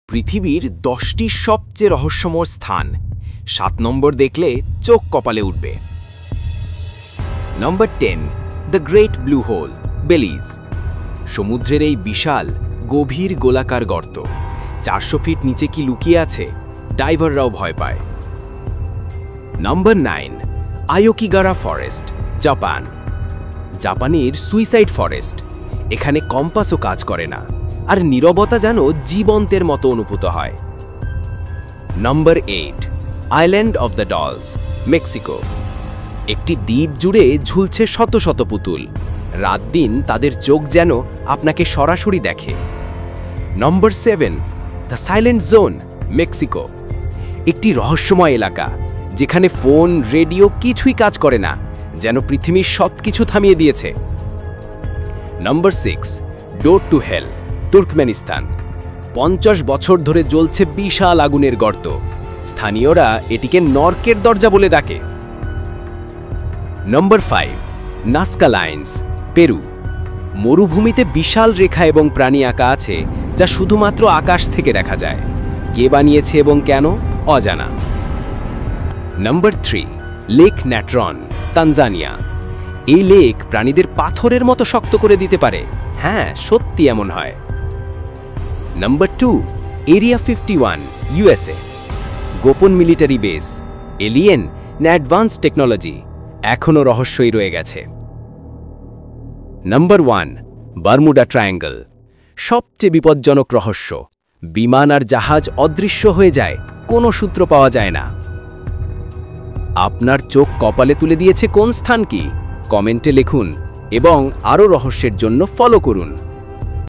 পৃথিবীর 10টি সবচেয়ে রহস্যময় স্থান। 7 নম্বর দেখলে চোখ কপালে উঠবে। নম্বর 10, the great blue hole, Belize. সমুদ্রের এই বিশাল গভীর গোলাকার গর্ত 400 ফিট নিচে কি লুকিয়ে আছে, ডাইভাররাও ভয় পায়। নম্বর 9, আয়োকিগারা ফরেস্ট, জাপান। জাপানের সুইসাইড ফরেস্ট, এখানে কম্পাসও কাজ করে না, আর নীরবতা যেন জীবন্তের মতো অনুভূত হয়। নম্বর 8, island of the dolls, Mexico. একটি দ্বীপ জুড়ে ঝুলছে শত শত পুতুল, রাত দিন তাদের চোখ যেন আপনাকে সরাসরি দেখে। নম্বর 7, দ্য সাইলেন্ট জোন, মেক্সিকো। একটি রহস্যময় এলাকা যেখানে ফোন, রেডিও কিছুই কাজ করে না, যেন পৃথিবীর সবকিছু থামিয়ে দিয়েছে। নম্বর 6, ডোর টু হেল, তুর্কমেনিস্তান। 50 বছর ধরে জ্বলছে বিশাল আগুনের গর্ত, স্থানীয়রা এটিকে নরকের দরজা বলে ডাকে। নম্বর 5, নাস্কা লাইন্স, পেরু। মরুভূমিতে বিশাল রেখা এবং প্রাণী আঁকা আছে যা শুধুমাত্র আকাশ থেকে দেখা যায়। কে বানিয়েছে এবং কেন, অজানা। নম্বর 3, লেক ন্যাট্রন, তানজানিয়া। এই লেক প্রাণীদের পাথরের মতো শক্ত করে দিতে পারে। হ্যাঁ, সত্যি এমন হয়। নম্বর 2, এরিয়া 51, ইউএসএ। গোপন মিলিটারি বেস, এলিয়েন না অ্যাডভান্স টেকনোলজি, এখনও রহস্যই রয়ে গেছে। নম্বর 1, বারমুডা ট্রায়াঙ্গল, সবচেয়ে বিপজ্জনক রহস্য। বিমান আর জাহাজ অদৃশ্য হয়ে যায়, কোনো সূত্র পাওয়া যায় না। আপনার চোখ কপালে তুলে দিয়েছে কোন স্থান কি? কমেন্টে লিখুন এবং আরও রহস্যের জন্য ফলো করুন।